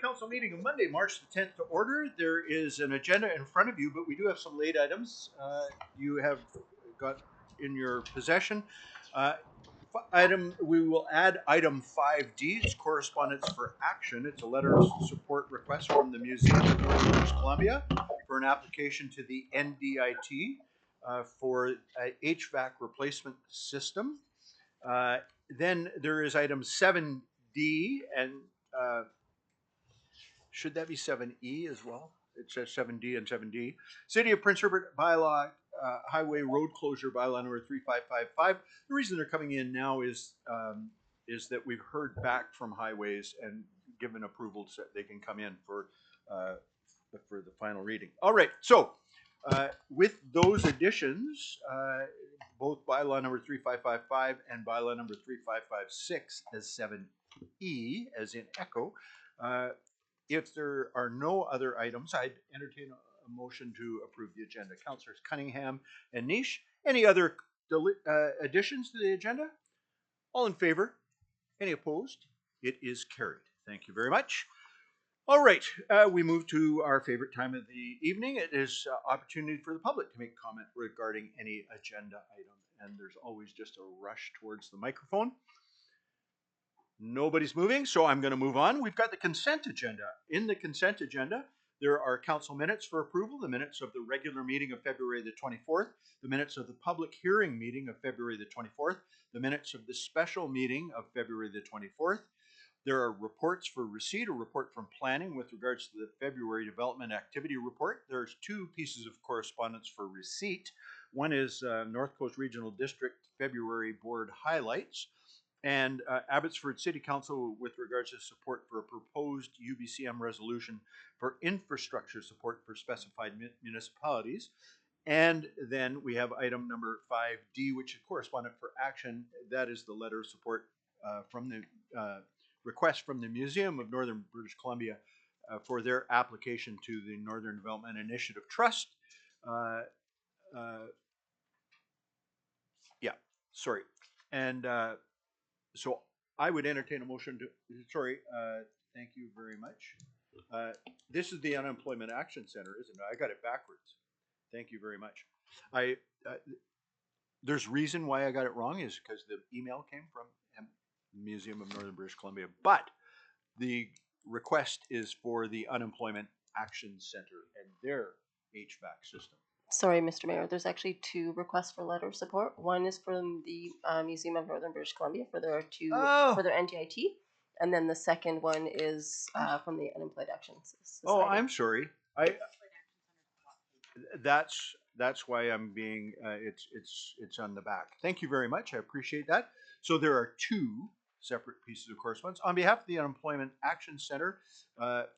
council meeting of Monday, March the 10th to order. There is an agenda in front of you, but we do have some late items you have got in your possession. We will add item 5D. It's correspondence for action. It's a letter of support request from the Museum of Northern British Columbia for an application to the NDIT for a HVAC replacement system. Then there is item 7D, and should that be 7E as well? It says 7D and 7D. City of Prince Rupert bylaw, highway road closure bylaw number 3555. The reason they're coming in now is that we've heard back from highways and given approval so they can come in for the final reading. All right, so with those additions, both bylaw number 3555 and bylaw number 3556 as 7E, as in echo. If there are no other items, I'd entertain a motion to approve the agenda. Councillors Cunningham and Niche. Any other additions to the agenda? All in favor? Any opposed? It is carried. Thank you very much. All right, we move to our favorite time of the evening. It is opportunity for the public to make comment regarding any agenda item, and there's always just a rush towards the microphone. Nobody's moving, so I'm going to move on. We've got the consent agenda. In the consent agenda, there are council minutes for approval, the minutes of the regular meeting of February the 24th, the minutes of the public hearing meeting of February the 24th, the minutes of the special meeting of February the 24th. There are reports for receipt, a report from planning with regards to the February development activity report. There's two pieces of correspondence for receipt. One is North Coast Regional District February board highlights, and Abbotsford City Council with regards to support for a proposed UBCM resolution for infrastructure support for specified municipalities. And then we have item number 5D, which is correspondent for action. That is the letter of support from the request from the Museum of Northern British Columbia for their application to the Northern Development Initiative Trust. And so I would entertain a motion to, thank you very much. This is the Unemployment Action Center, isn't it? I got it backwards. Thank you very much. There's reason why I got it wrong is because the email came from Museum of Northern British Columbia, but the request is for the Unemployment Action Center and their HVAC system. Sorry, Mr. Mayor, there's actually two requests for letter of support. One is from the Museum of Northern British Columbia for their NDIT, and then the second one is from the Unemployed Action Society. Oh, I'm sorry. That's why I'm being it's on the back. Thank you very much. I appreciate that. So there are two separate pieces of correspondence on behalf of the Unemployment Action Center.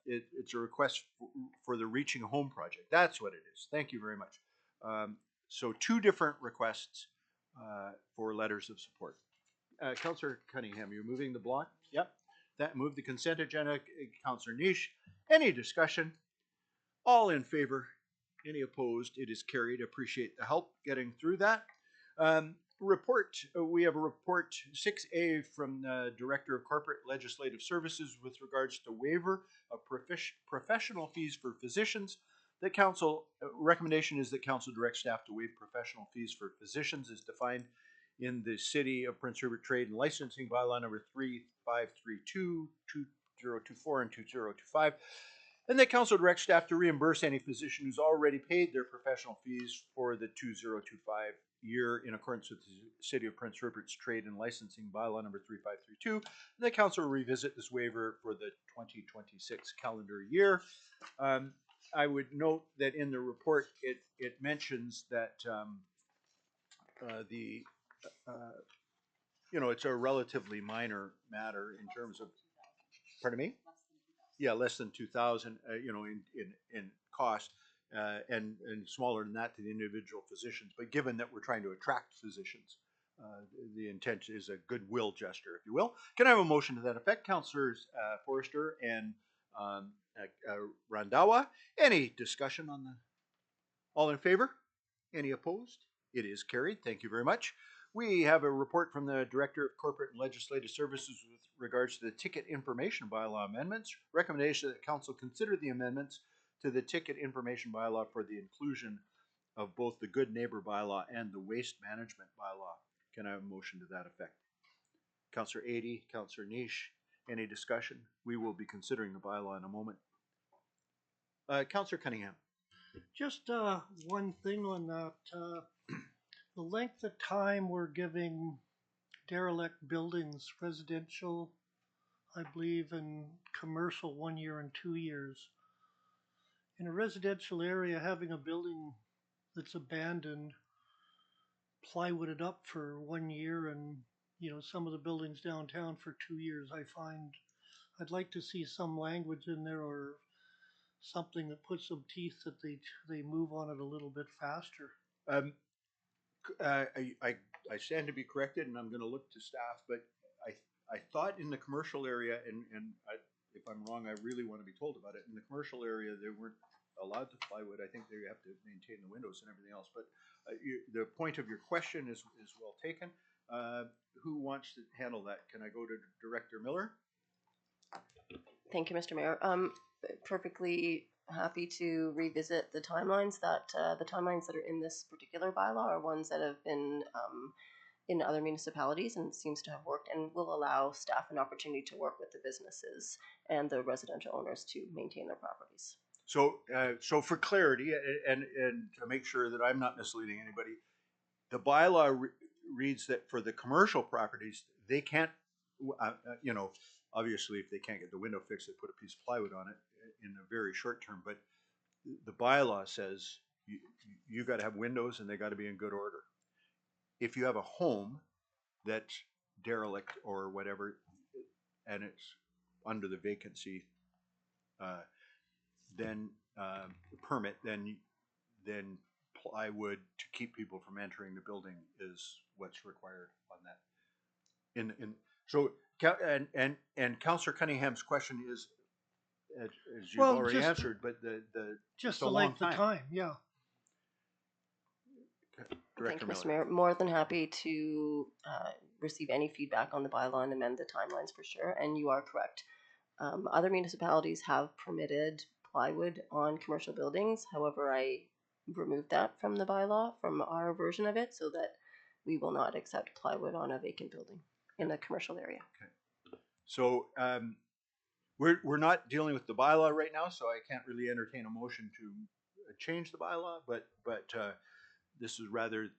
It's a request for the Reaching Home project. That's what it is. Thank you very much. So two different requests for letters of support. Councillor Cunningham, you're moving the block? Yep. That moved the consent agenda. Councillor Niche, any discussion? All in favor? Any opposed? It is carried. Appreciate the help getting through that. Report. We have a report 6A from the Director of Corporate Legislative Services with regards to waiver of professional fees for physicians. The council recommendation is that council direct staff to waive professional fees for physicians as defined in the City of Prince Rupert Trade and Licensing Bylaw number 3532, 2024, and 2025. And that council directs staff to reimburse any physician who's already paid their professional fees for the 2025 year in accordance with the City of Prince Rupert's Trade and Licensing Bylaw number 3532. And the council will revisit this waiver for the 2026 calendar year. I would note that in the report it mentions that it's a relatively minor matter in terms of, pardon me? Yeah, less than 2,000, in cost, and smaller than that to the individual physicians. But given that we're trying to attract physicians, the intent is a goodwill gesture, if you will. Can I have a motion to that effect? Councillors Forrester and Randhawa. Any discussion on the? All in favor? Any opposed? It is carried. Thank you very much. We have a report from the Director of Corporate and Legislative Services with regards to the ticket information bylaw amendments. Recommendation that council consider the amendments to the ticket information bylaw for the inclusion of both the good neighbor bylaw and the waste management bylaw. Can I have a motion to that effect? Councillor Adie, Councillor Niche, any discussion? We will be considering the bylaw in a moment. Councillor Cunningham. Just one thing on that. The length of time we're giving derelict buildings, residential, I believe, and commercial, 1 year and 2 years. In a residential area, having a building that's abandoned, plywooded up for 1 year, and some of the buildings downtown for 2 years, I find I'd like to see some language in there or something that puts some teeth that they move on it a little bit faster. I stand to be corrected, and I'm going to look to staff, but I thought in the commercial area, and if I'm wrong, I really want to be told about it. In the commercial area, they weren't allowed to plywood. I think they have to maintain the windows and everything else. But the point of your question is well taken. Who wants to handle that? Can I go to Director Miller? Thank you, Mr. Mayor. Perfectly happy to revisit the timelines that are in this particular bylaw are ones that have been in other municipalities and seems to have worked, and will allow staff an opportunity to work with the businesses and the residential owners to maintain their properties. So for clarity and to make sure that I'm not misleading anybody, the bylaw reads that for the commercial properties, they can't, obviously if they can't get the window fixed, they put a piece of plywood on it in a very short term. But the bylaw says you got to have windows and they got to be in good order. If you have a home that's derelict or whatever, and it's under the vacancy, then permit, then plywood to keep people from entering the building is what's required on that. And Councillor Cunningham's question is, as you've already answered, but just the length of time, yeah. Thank you, Mr. Mayor. More than happy to receive any feedback on the bylaw and amend the timelines for sure. And you are correct. Other municipalities have permitted plywood on commercial buildings. However, I removed that from the bylaw, from our version of it, so that we will not accept plywood on a vacant building in a commercial area. Okay. So we're not dealing with the bylaw right now, so I can't really entertain a motion to change the bylaw, but this is rather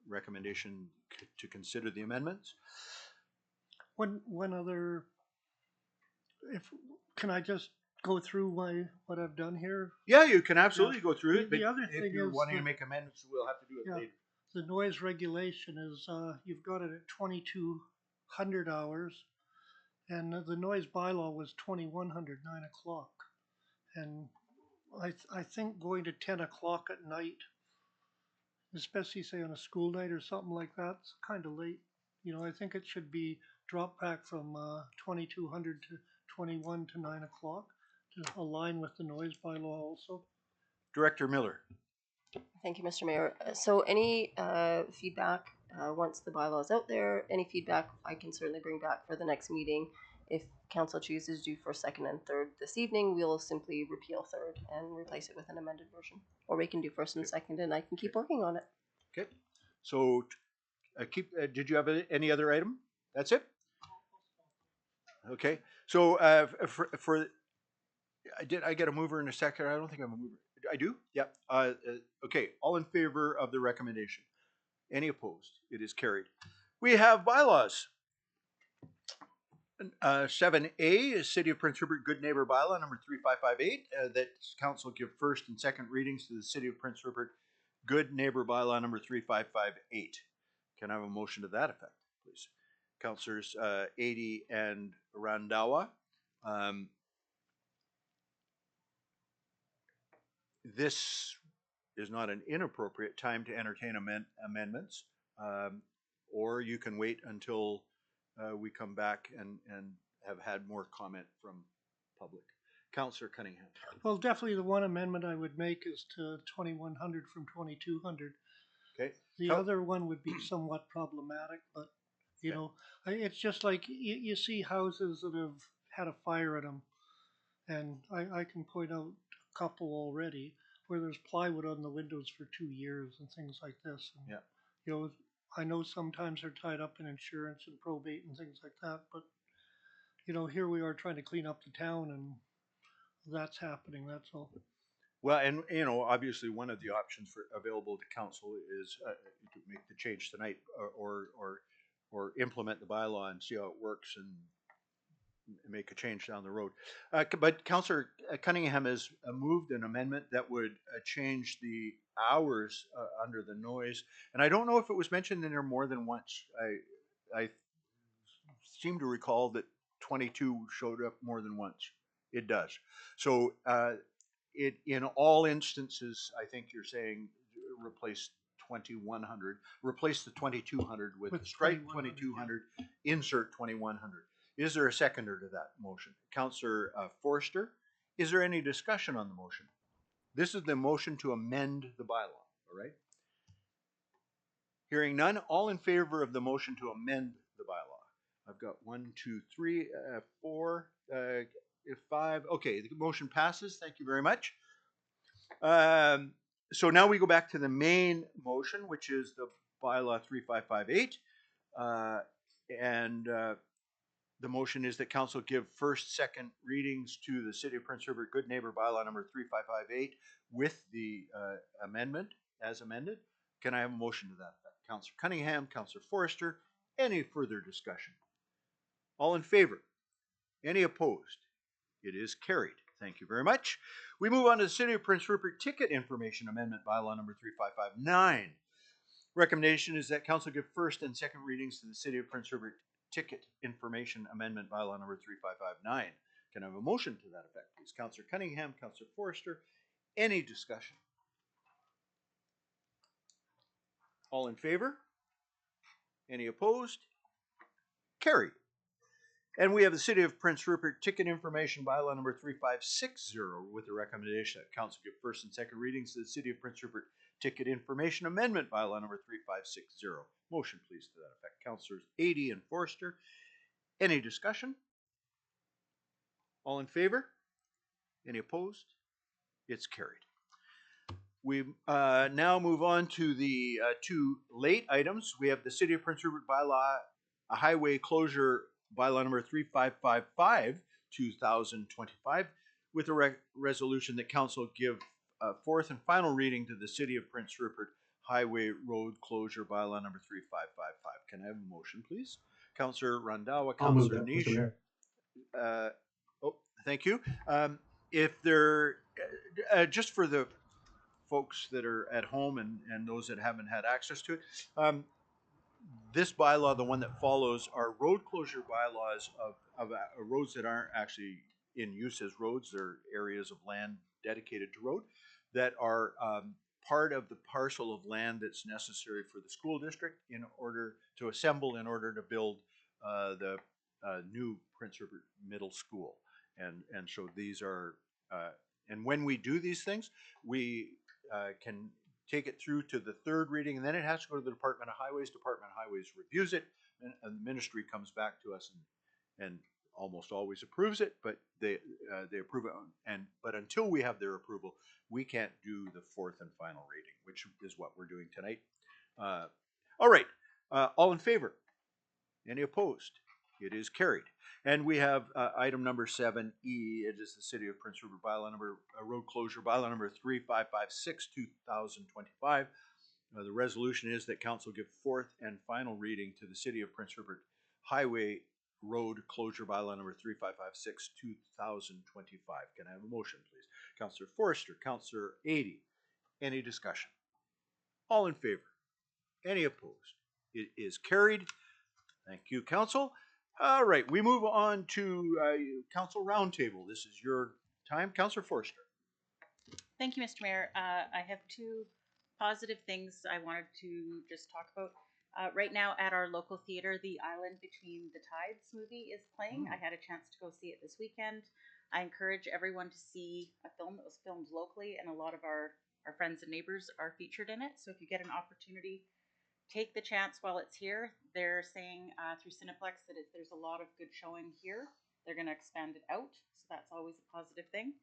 recommendation to consider the amendments. One other, can I just go through what I've done here? Yeah, you can absolutely go through it. The other thing if you're is wanting to make amendments, we'll have to do it later. The noise regulation is you've got it at 2200 hours, and the noise bylaw was 2100, 9 o'clock. And I think going to 10 o'clock at night, especially say on a school night or something like that, it's kind of late. I think it should be dropped back from 2200 to 21 to 9 o'clock to align with the noise bylaw also. Director Miller. Thank you, Mr. Mayor. So any feedback, once the bylaw is out there, any feedback I can certainly bring back for the next meeting. If council chooses to do first, second, and third this evening, we'll simply repeal third and replace it with an amended version. Or we can do first and second, and I can keep working on it. Okay. So did you have any other item? That's it? Okay. So did I get a mover in a second? I don't think I'm a mover. I do? Yeah. Okay. All in favor of the recommendation? Any opposed? It is carried. We have bylaws. 7A is City of Prince Rupert Good Neighbor Bylaw number 3558. That council give first and second readings to the City of Prince Rupert Good Neighbor Bylaw number 3558. Can I have a motion to that effect, please? Councillors Adie and Randawa. This is not an inappropriate time to entertain amendments, or you can wait until we come back and have had more comment from public. Councillor Cunningham. Well, definitely the one amendment I would make is to 2100 from 2200. Okay. The Coun- other one would be somewhat problematic, but you Okay. know, it's just like you see houses that have had a fire in them, and I can point out a couple already where there's plywood on the windows for 2 years and things like this. And, Yeah. you know, I know sometimes they're tied up in insurance and probate and things like that, but you know, here we are trying to clean up the town, and that's happening. That's all. Well, and you know, obviously, one of the options for available to council is to make the change tonight, or implement the bylaw and see how it works and make a change down the road. But Councillor Cunningham has moved an amendment that would change the hours under the noise, and I don't know if it was mentioned in there more than once. I seem to recall that 22 showed up more than once. It does. So it in all instances, I think you're saying replace 2100, replace the 2200 with strike 2200, insert 2100. Is there a seconder to that motion? Councillor Forster, is there any discussion on the motion? This is the motion to amend the bylaw, all right? Hearing none, all in favor of the motion to amend the bylaw? I've got 1, 2, 3, 4, 5. Okay, the motion passes. Thank you very much. So now we go back to the main motion, which is the bylaw 3558. And the motion is that council give first, second readings to the City of Prince Rupert Good Neighbor bylaw number 3558 with the amendment as amended. Can I have a motion to that effect? Councillor Cunningham, Councillor Forster, any further discussion? All in favor? Any opposed? It is carried. Thank you very much. We move on to the City of Prince Rupert Ticket Information Amendment bylaw number 3559. Recommendation is that council give first and second readings to the City of Prince Rupert Ticket Information Amendment bylaw number 3559. Can I have a motion to that effect, please? Councillor Cunningham, Councillor Forster, any discussion? All in favor? Any opposed? Carried. And we have the City of Prince Rupert Ticket Information bylaw number 3560 with the recommendation that council give first and second readings to the City of Prince Rupert Ticket Information Amendment bylaw number 3560. Motion, please, to that effect. Councillors Adey and Forster. Any discussion? All in favor? Any opposed? It's carried. We now move on to the two late items. We have the City of Prince Rupert bylaw, a highway closure bylaw number 3555, 2025, with a resolution that council give fourth and final reading to the City of Prince Rupert highway road closure bylaw number 3555. Can I have a motion, please? Councillor Randhawa, Councillor Niche. Thank you. If there, just for the folks that are at home and those that haven't had access to it, this bylaw, the one that follows, are road closure bylaws of roads that aren't actually in use as roads. They're areas of land dedicated to road that are part of the parcel of land that's necessary for the school district in order to assemble, in order to build the new Prince Rupert Middle School. And so these are, and when we do these things, we can take it through to the third reading, and then it has to go to the Department of Highways. Department of Highways reviews it, and the ministry comes back to us and almost always approves it, but they approve it. But until we have their approval, we can't do the fourth and final reading, which is what we're doing tonight. All right, all in favor? Any opposed? It is carried. And we have item number 7E. It is the City of Prince Rupert bylaw number, road closure bylaw number 3556, 2025. The resolution is that council give fourth and final reading to the City of Prince Rupert highway road closure bylaw number 3556, 2025. Can I have a motion, please? Councillor Forster, Councillor Adey. Any discussion? All in favor? Any opposed? It is carried. Thank you, council. All right, we move on to council roundtable. This is your time. Councillor Forster. Thank you, Mr. Mayor. I have two positive things I wanted to just talk about. Right now at our local theater, The Island Between the Tides movie is playing. I had a chance to go see it this weekend. I encourage everyone to see a film that was filmed locally, and a lot of our our friends and neighbors are featured in it. So if you get an opportunity, take the chance while it's here. They're saying through Cineplex that there's a lot of good showing here. They're going to expand it out, so that's always a positive thing.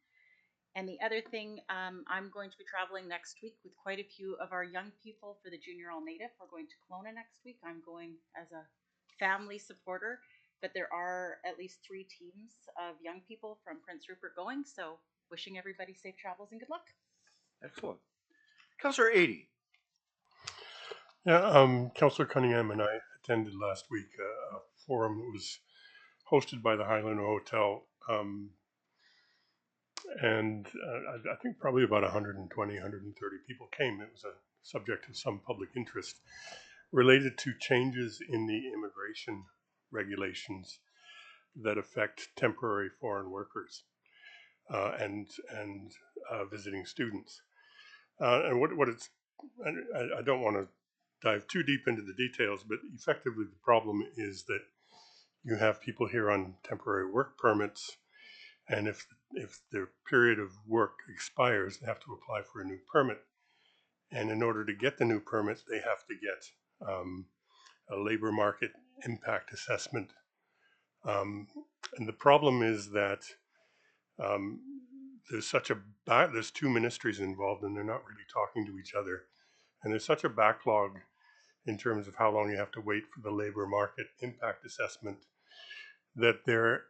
And the other thing, I'm going to be traveling next week with quite a few of our young people for the Junior All Native. We're going to Kelowna next week. I'm going as a family supporter, but there are at least 3 teams of young people from Prince Rupert going. So wishing everybody safe travels and good luck. Excellent. Councillor 80. Yeah, Councillor Cunningham and I attended last week a forum that was hosted by the Highlander Hotel, and I think probably about 120, 130 people came. It was a subject of some public interest related to changes in the immigration regulations that affect temporary foreign workers and visiting students. And what it's, I don't want to dive too deep into the details, but effectively the problem is that you have people here on temporary work permits, and if their period of work expires, they have to apply for a new permit. And in order to get the new permit, they have to get a labor market impact assessment. And the problem is that um, there's 2 ministries involved, and they're not really talking to each other. And there's such a backlog in terms of how long you have to wait for the labor market impact assessment that they're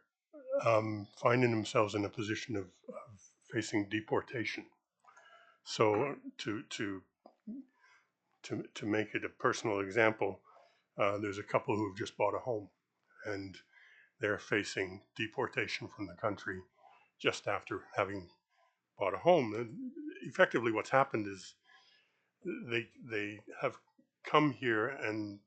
finding themselves in a position of facing deportation. So to make it a personal example, there's a couple who have just bought a home, and they're facing deportation from the country just after having bought a home. And effectively, what's happened is they have come here and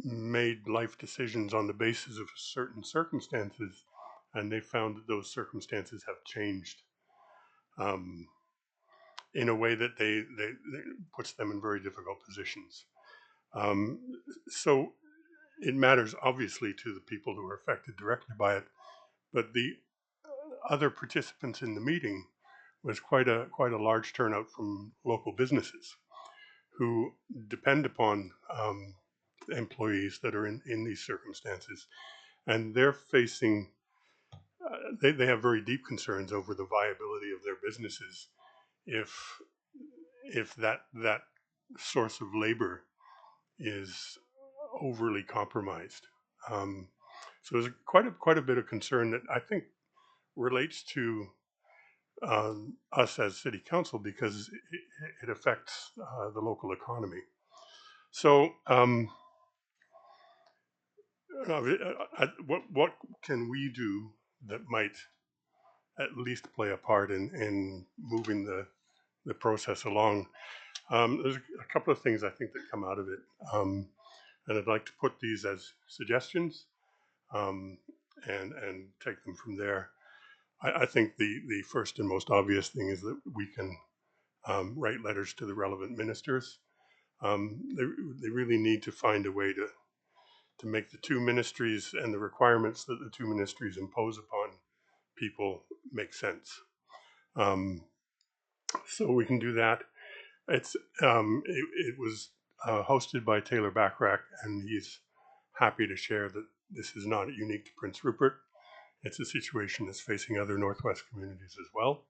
made life decisions on the basis of certain circumstances, and they found that those circumstances have changed in a way that they puts them in very difficult positions. Um, so it matters obviously to the people who are affected directly by it, but the other participants in the meeting was quite a large turnout from local businesses who depend upon employees that are in these circumstances, and they're facing they have very deep concerns over the viability of their businesses if that source of labor is overly compromised. So there's quite a bit of concern that I think relates to us as city council because it affects the local economy. So what can we do that might at least play a part in moving the process along? There's a couple of things I think that come out of it, and I'd like to put these as suggestions and take them from there. I think the first and most obvious thing is that we can write letters to the relevant ministers. They really need to find a way to make the 2 ministries and the requirements that the 2 ministries impose upon people make sense. So we can do that. It was hosted by Taylor Backrack, and he's happy to share that this is not unique to Prince Rupert. It's a situation that's facing other Northwest communities as well.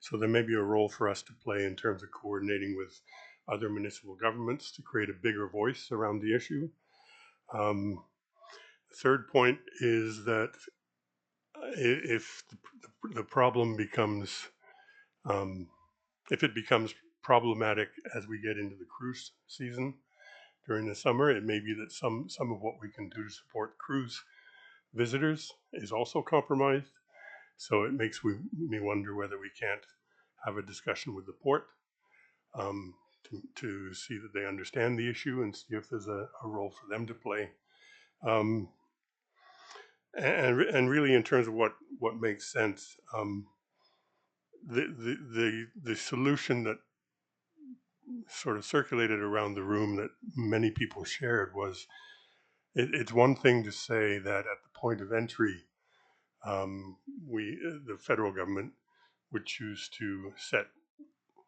So there may be a role for us to play in terms of coordinating with other municipal governments to create a bigger voice around the issue. The third point is that if the problem becomes, if it becomes problematic as we get into the cruise season during the summer, it may be that some of what we can do to support cruise visitors is also compromised. So it makes me wonder whether we can't have a discussion with the port to see that they understand the issue and see if there's a role for them to play. And really, in terms of what makes sense, the solution that sort of circulated around the room that many people shared was it's one thing to say that at the point of entry, the federal government would choose to set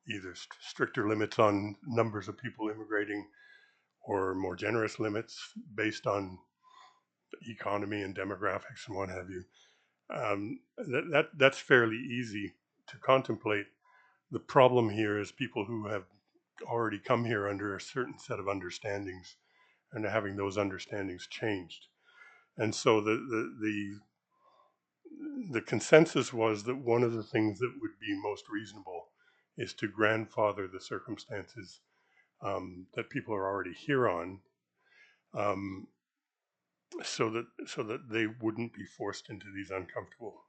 either stricter limits on numbers of people immigrating or more generous limits based on economy and demographics and what have you. That's fairly easy to contemplate. The problem here is people who have already come here under a certain set of understandings and having those understandings changed. And so the consensus was that one of the things that would be most reasonable is to grandfather the circumstances that people are already here on, um, so that they wouldn't be forced into these uncomfortable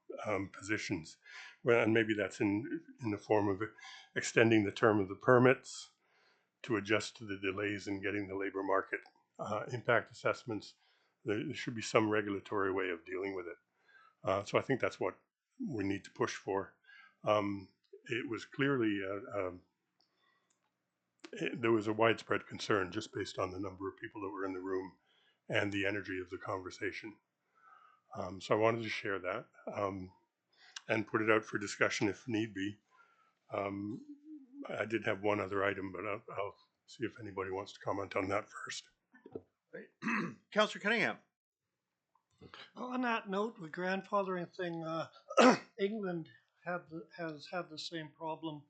positions. Well, and maybe that's in the form of extending the term of the permits to adjust to the delays in getting the labor market impact assessments. There should be some regulatory way of dealing with it. So I think that's what we need to push for. It was clearly there was a widespread concern just based on the number of people that were in the room and the energy of the conversation. So I wanted to share that and put it out for discussion if need be. I did have one other item, but I'll see if anybody wants to comment on that first. Right. Councillor Cunningham. On that note, the grandfathering thing, England has had the same problem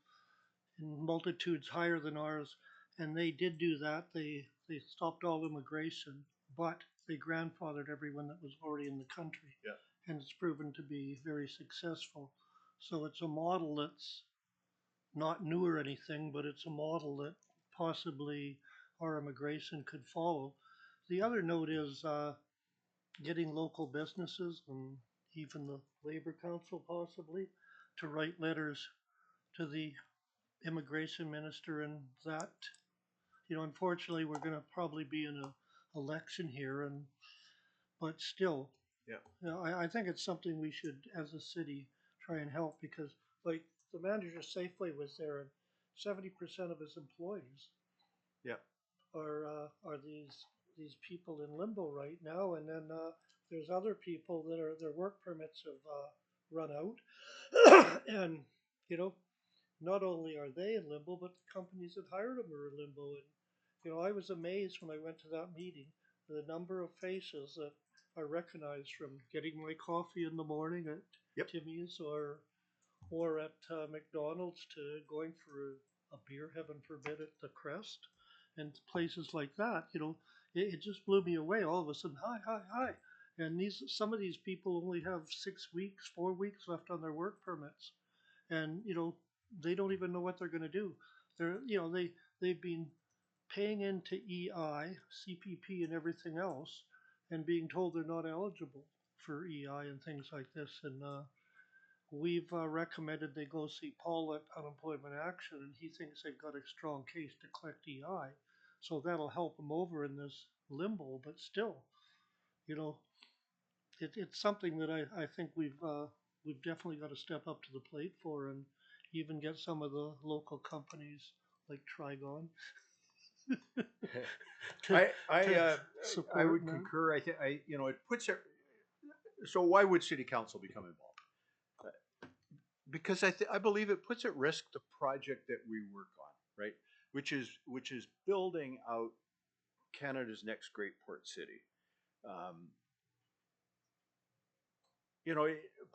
in multitudes higher than ours, and they did do that. They stopped all immigration, but they grandfathered everyone that was already in the country. Yeah. And it's proven to be very successful. So it's a model that's not new or anything, but it's a model that possibly our immigration could follow. The other note is getting local businesses and even the Labor Council possibly to write letters to the immigration minister, and that, unfortunately we're going to probably be in an election here, but still, Yeah. I think it's something we should, as a city, try and help, because like the manager of Safeway was there, and 70% of his employees Yeah. are these people in limbo right now, and then there's other people that their work permits have run out, and not only are they in limbo, but the companies that hired them are in limbo. And I was amazed when I went to that meeting, the number of faces that I recognized from getting my coffee in the morning at Timmy's or at McDonald's to going for a beer, heaven forbid, at the Crest and places like that. It just blew me away. All of a sudden, hi. And some of these people only have 6 weeks, 4 weeks left on their work permits, and they don't even know what they're going to do. They've been paying into EI, CPP, and everything else, and being told they're not eligible for EI and things like this. And we've recommended they go see Paul at Unemployment Action, and he thinks they've got a strong case to collect EI, so that'll help them over in this limbo. But still, it's something that I think we've definitely got to step up to the plate for, and even get some of the local companies like Trigon. I would concur. I think it puts it. So why would City Council become involved? Because I believe it puts at risk the project that we work on, right? Which is building out Canada's next great port city.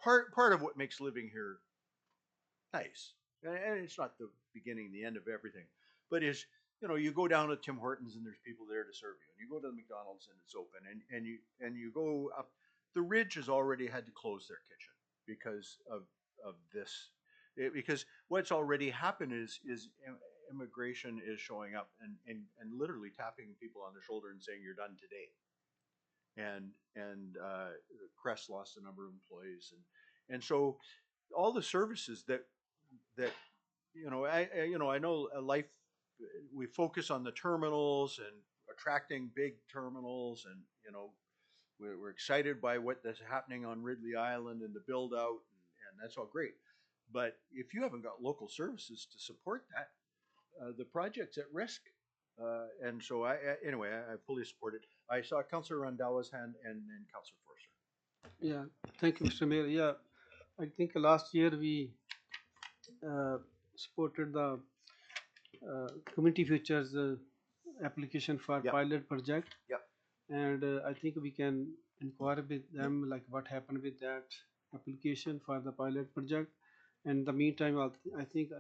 Part of what makes living here nice, and it's not the beginning, the end of everything, but is you go down to Tim Hortons and there's people there to serve you, and you go to the McDonald's and it's open, and you go up. The Ridge has already had to close their kitchen because of this, because what's already happened is immigration is showing up and literally tapping people on the shoulder and saying you're done today. And Crest lost a number of employees, and so all the services that I know life, we focus on the terminals and attracting big terminals, and we're excited by what is happening on Ridley Island and the build out, and that's all great. But if you haven't got local services to support that, the project's at risk. And so I fully support it. I saw Councillor Randhawa's hand and then Councillor Forster. Yeah, thank you, Mr. Mayor. Yeah, I think last year we supported the community futures application for Yep. pilot project. Yep. And I think we can inquire with them like what happened with that application for the pilot project. In the meantime, I think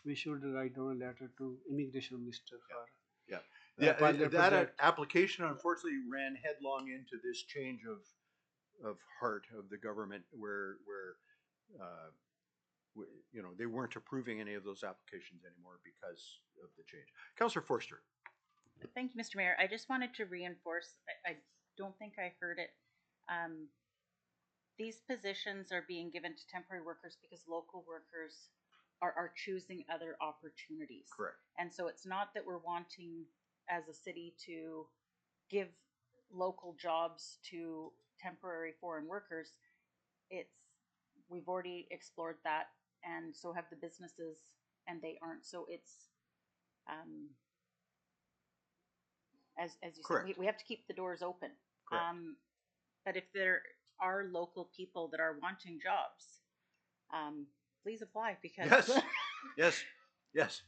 we should write down a letter to immigration minister for Yeah. pilot That project. application unfortunately ran headlong into this change of heart of the government, where uh, they weren't approving any of those applications anymore because of the change. Councillor Forster. Thank you, Mr. Mayor. I just wanted to reinforce, I don't think I heard it. Um, these positions are being given to temporary workers because local workers are choosing other opportunities. Correct. And so it's not that we're wanting as a city to give local jobs to temporary foreign workers. We've already explored that, and so have the businesses, and they aren't. So it's as you Correct. said, we have to keep the doors open. Correct. But if there are local people that are wanting jobs, please apply because Yes.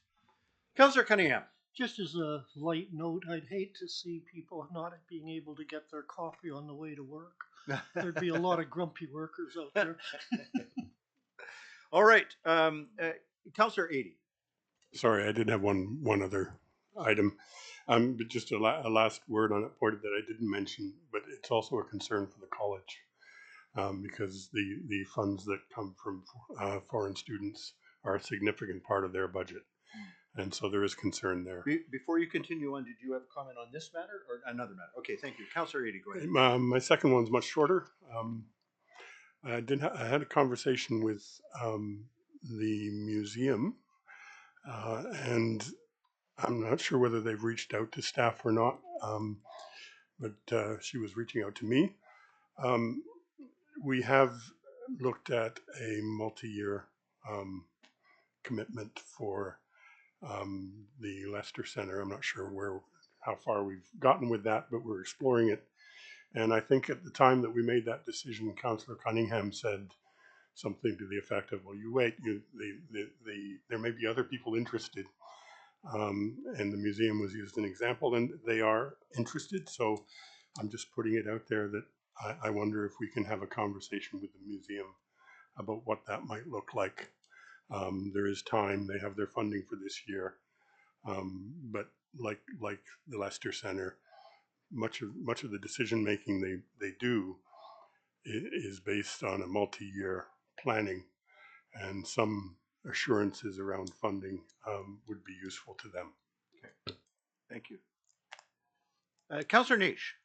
Councillor Cunningham. Just as a light note, I'd hate to see people not being able to get their coffee on the way to work. There'd be a lot of grumpy workers out there. All right. Councillor Adie. Sorry, I did have one other item. But just a last word on a point that I didn't mention, but it's also a concern for the college, because the funds that come from foreign students are a significant part of their budget. And so there is concern there. Before you continue on, did you have a comment on this matter or another matter? Okay, thank you. Councillor Adie, go ahead. My second one's much shorter. I had a conversation with the museum, and I'm not sure whether they've reached out to staff or not, but she was reaching out to me. We have looked at a multi-year commitment for the Lester Center. I'm not sure how far we've gotten with that, but we're exploring it. And I think at the time that we made that decision, Councillor Cunningham said something to the effect of, "Well, you wait. There may be other people interested." And the museum was used as an example, and they are interested. So I'm just putting it out there that I wonder if we can have a conversation with the museum about what that might look like. There is time; they have their funding for this year, but like the Lester Center, much of the decision making they do is based on a multi-year planning, and some assurances around funding would be useful to them. Okay, thank you. Councillor Niche.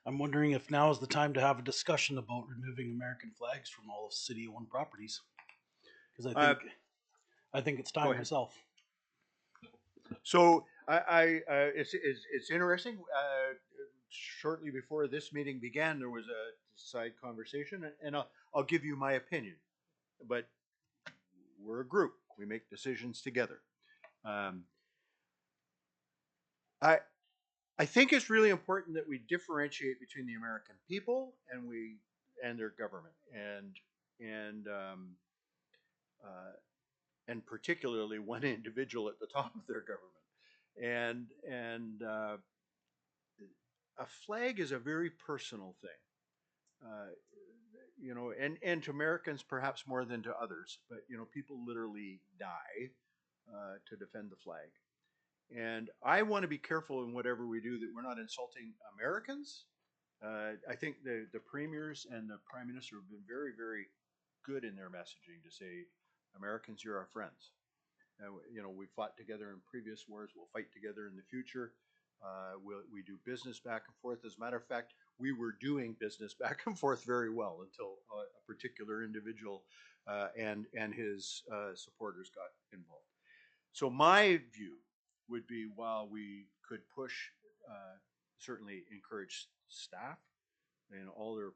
I'm wondering if now is the time to have a discussion about removing American flags from all of city-owned properties. Because I think it's time myself. So it's interesting. Shortly before this meeting began, there was a side conversation, and I'll give you my opinion. But we're a group; we make decisions together. I think it's really important that we differentiate between the American people and their government, and particularly one individual at the top of their government. And a flag is a very personal thing, and to Americans perhaps more than to others. But people literally die to defend the flag. And I want to be careful in whatever we do that we're not insulting Americans. I think the premiers and the prime minister have been very, very good in their messaging to say, Americans, you're our friends. We fought together in previous wars. We'll fight together in the future. We do business back and forth. As a matter of fact, we were doing business back and forth very well until a particular individual and his supporters got involved. So my view would be, while we could push, certainly encourage staff and all their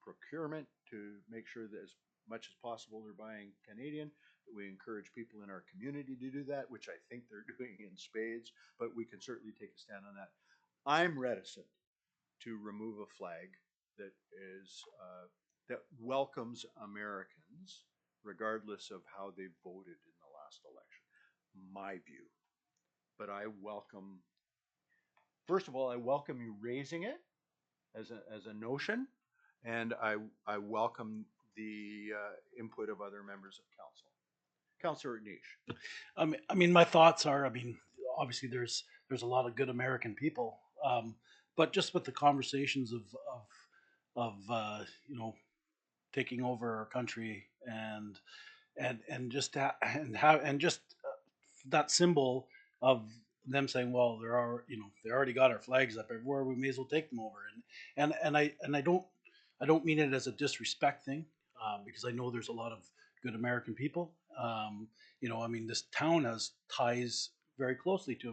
procurement to make sure that as much as possible they're buying Canadian, that we encourage people in our community to do that, which I think they're doing in spades, but we can certainly take a stand on that. I'm reticent to remove a flag that welcomes Americans regardless of how they voted in the last last election. My view. But I welcome, first of all, I welcome you raising it as a notion, and I welcome the input of other members of council. Councillor Niche. I mean, my thoughts are, I mean, obviously there's a lot of good American people, but just with the conversations of you know, taking over our country and just and just that symbol of them saying, well, there are, you know, they already got our flags up everywhere, we may as well take them over. And I don't mean it as a disrespect thing, because I know there's a lot of good American people. You know, I mean, this town has ties very closely to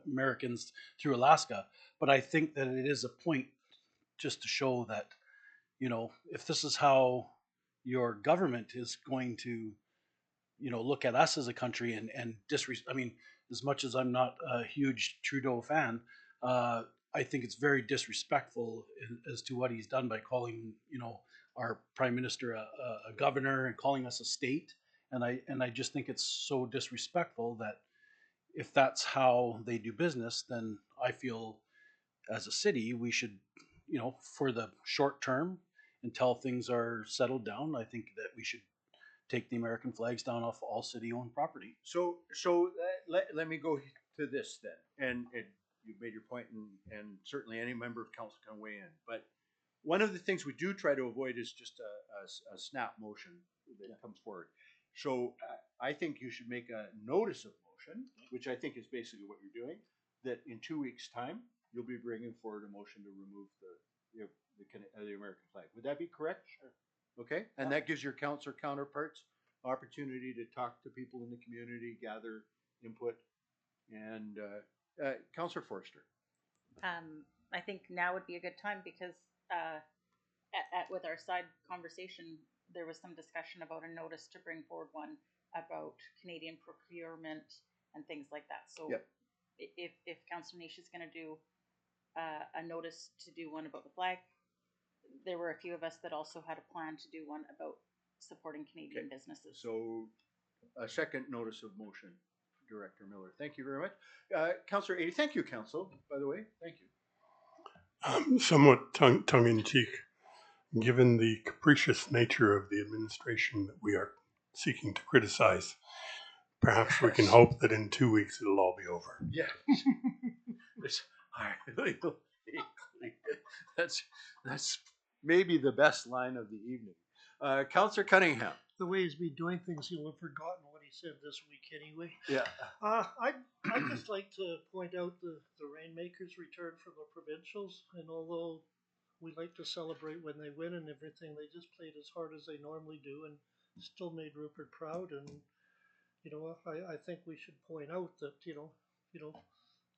Americans through Alaska, but I think that it is a point just to show that, you know, if this is how your government is going to, you know, look at us as a country and I mean, as much as I'm not a huge Trudeau fan, I think it's very disrespectful as to what he's done by calling, you know, our prime minister a governor and calling us a state. And I just think it's so disrespectful that if that's how they do business, then I feel as a city we should, you know, for the short term until things are settled down, I think that we should take the American flags down off all city-owned property. So let me go to this then, and you've made your point, and certainly any member of council can weigh in. But one of the things we do try to avoid is just a snap motion that comes forward. So I think you should make a notice of motion, which I think is basically what you're doing. That in 2 weeks' time you'll be bringing forward a motion to remove the American flag. Would that be correct? Sure. Okay, and that gives your council counterparts opportunity to talk to people in the community, gather input, and Councillor Forster. I think now would be a good time because with our side conversation, there was some discussion about a notice to bring forward one about Canadian procurement and things like that. So yep. If Councillor Niche is going to do a notice to do one about the flag, there were a few of us that also had a plan to do one about supporting Canadian businesses. So a second notice of motion, Director Miller. Thank you very much. Councillor Adie, thank you, Council, by the way. Thank you. Somewhat tongue-in-cheek, given the capricious nature of the administration that we are seeking to criticize, perhaps we can hope that in 2 weeks it'll all be over. Yeah. That's maybe the best line of the evening. Councillor Cunningham. The way he's been doing things, he'll have forgotten what he said this week anyway. Yeah. I'd just like to point out the Rainmakers return from the provincials, and although we like to celebrate when they win and everything, they just played as hard as they normally do and still made Rupert proud. And you know, I think we should point out that you know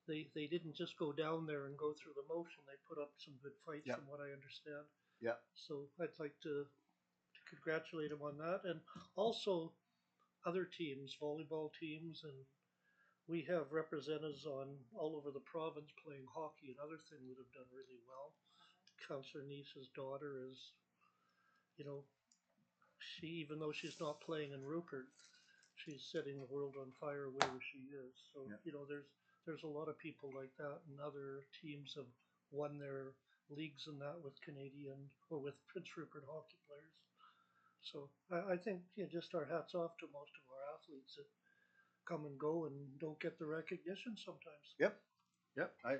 they didn't just go down there and go through the motion. They put up some good fights, from what I understand. Yeah. So I'd like to congratulate them on that, and also other teams, volleyball teams, and we have representatives on all over the province playing hockey and other things that have done really well. Councillor Nice's daughter is, you know, she, even though she's not playing in Rupert, she's setting the world on fire wherever she is. So you know, there's a lot of people like that, and other teams have won their leagues and that with Canadian or with Prince Rupert hockey players. So I think just our hats off to most of our athletes that come and go and don't get the recognition sometimes. Yep. I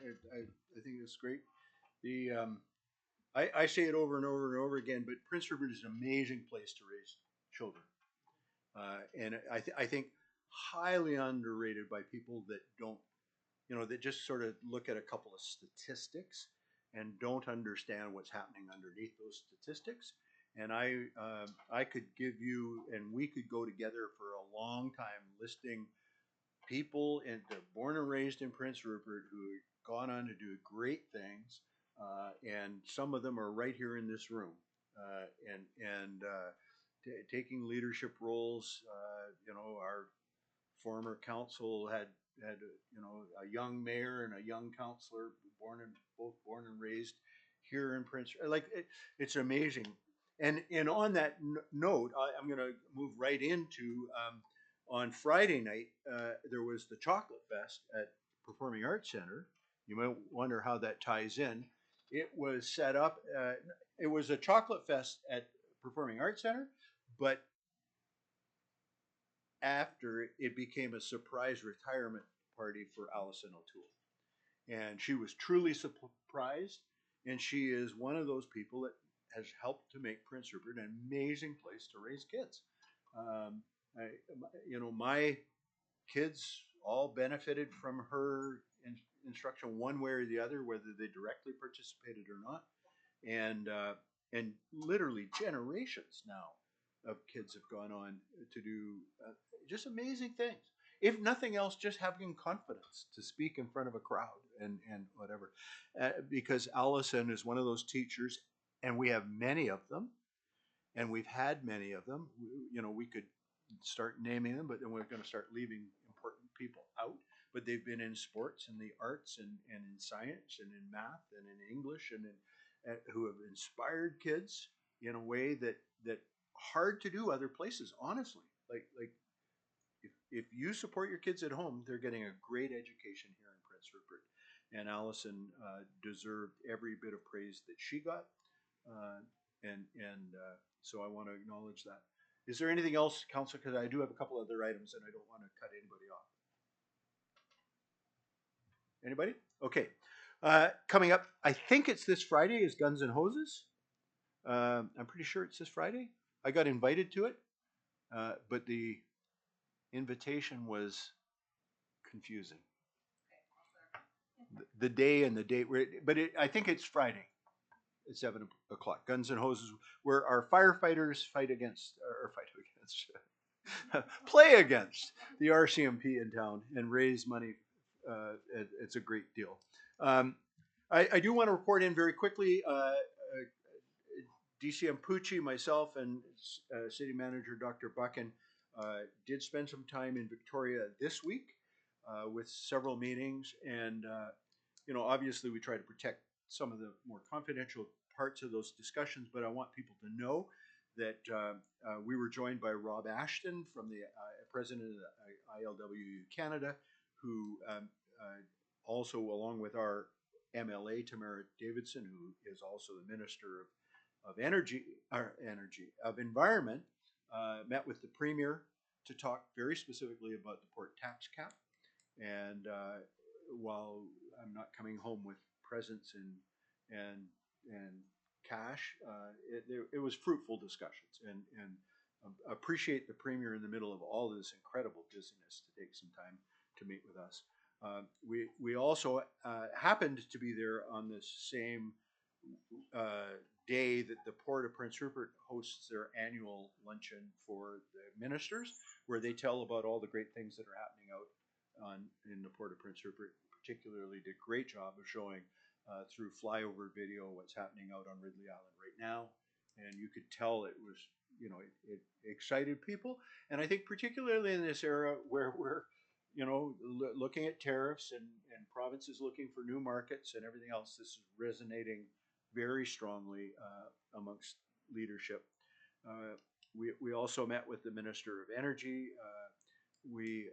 think that's great. The I say it over and over and over again, but Prince Rupert is an amazing place to raise children, and I think highly underrated by people that don't, you know, that just sort of look at a couple of statistics and don't understand what's happening underneath those statistics. And I could give you, and we could go together for a long time listing people that are born and raised in Prince Rupert who have gone on to do great things, and some of them are right here in this room, taking leadership roles. You know, our former council had you know, a young mayor and a young councillor, both born and raised here in Prince. Like it's amazing. And on that note, I'm going to move right into On Friday night, there was the Chocolate Fest at Performing Arts Center. You might wonder how that ties in. It was set up, it was a chocolate fest at Performing Arts Center, but after it became a surprise retirement party for Allison O'Toole. And she was truly surprised, and she is one of those people that has helped to make Prince Rupert an amazing place to raise kids. I, my kids all benefited from her instruction one way or the other, whether they directly participated or not. And literally generations now of kids have gone on to do just amazing things. If nothing else, just having confidence to speak in front of a crowd and whatever. Because Allison is one of those teachers, and we have many of them, and we've had many of them. We could start naming them, but then we're going to start leaving important people out. But they've been in sports and the arts and in science and in math and in English and who have inspired kids in a way that hard to do other places. Honestly, like if you support your kids at home, they're getting a great education here in Prince Rupert. And Allison deserved every bit of praise that she got, so I want to acknowledge that. Is there anything else, Council? Because I do have a couple other items, and I don't want to cut anybody off. Anybody? Okay. Coming up, I think it's this Friday, is Guns and Hoses. I'm pretty sure it's this Friday. I got invited to it, but the invitation was confusing. The day and the date, but I think it's Friday at 7 o'clock. Guns and Hoses, where our firefighters play against the RCMP in town and raise money. It's a great deal. I do want to report in very quickly. DCM Pucci, myself, and City Manager Dr. Buchan did spend some time in Victoria this week with several meetings, and obviously we try to protect some of the more confidential parts of those discussions, but I want people to know that we were joined by Rob Ashton, from the president of the ILWU Canada, who also, along with our MLA Tamara Davidson, who is also the Minister of Environment, met with the Premier to talk very specifically about the port tax cap. And while I'm not coming home with presents and cash, it was fruitful discussions, and appreciate the Premier in the middle of all of this incredible busyness to take some time to meet with us. We also happened to be there on this same day that the Port of Prince Rupert hosts their annual luncheon for the ministers, where they tell about all the great things that are happening out in the Port of Prince Rupert. Particularly did a great job of showing through flyover video what's happening out on Ridley Island right now, and you could tell it was, it excited people. And I think particularly in this era where we're looking at tariffs and provinces looking for new markets and everything else, this is resonating very strongly amongst leadership. We also met with the Minister of Energy. We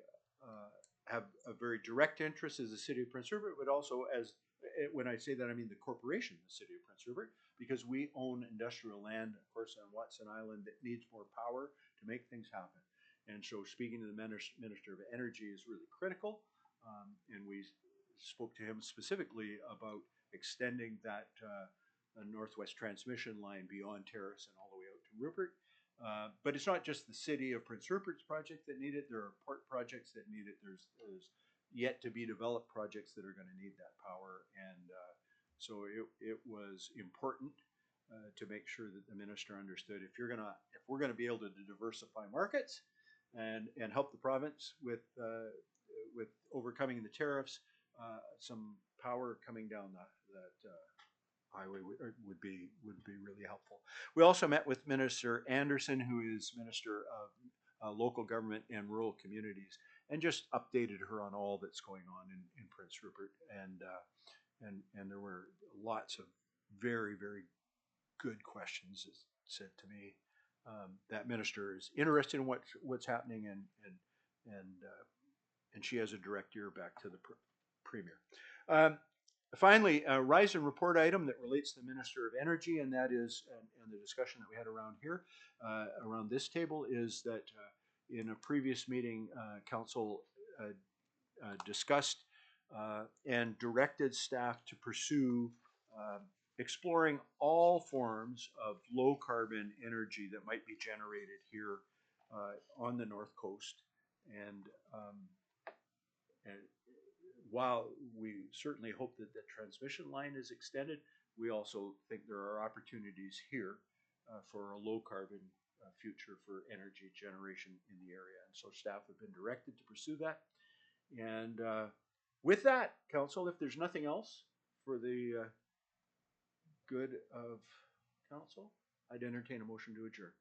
have a very direct interest as the City of Prince Rupert, but also as, when I say that, I mean the corporation, the City of Prince Rupert, because we own industrial land, of course, on Watson Island that needs more power to make things happen. And so speaking to the Minister of Energy is really critical. And we spoke to him specifically about extending that Northwest Transmission line beyond Terrace and all the way out to Rupert. But it's not just the City of Prince Rupert's project that need it. There are port projects that need it. There's yet to be developed projects that are going to need that power. And so it was important to make sure that the minister understood, if we're going to be able to diversify markets and help the province with overcoming the tariffs, some power coming down that highway would be really helpful. We also met with Minister Anderson, who is Minister of Local Government and Rural Communities, and just updated her on all that's going on in Prince Rupert. And there were lots of very, very good questions said to me. That minister is interested in what's happening and and she has a direct ear back to the premier. Finally, a rise and report item that relates to the Minister of Energy, and that is, and the discussion that we had around here, around this table, is that in a previous meeting, council discussed and directed staff to pursue exploring all forms of low carbon energy that might be generated here on the North Coast. And while we certainly hope that the transmission line is extended, we also think there are opportunities here for a low carbon future for energy generation in the area. And so staff have been directed to pursue that. And with that, council, if there's nothing else for the good of council, I'd entertain a motion to adjourn.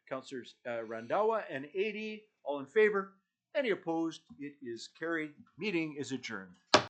Councilors Randawa and Ady, all in favor? Any opposed? It is carried. Meeting is adjourned.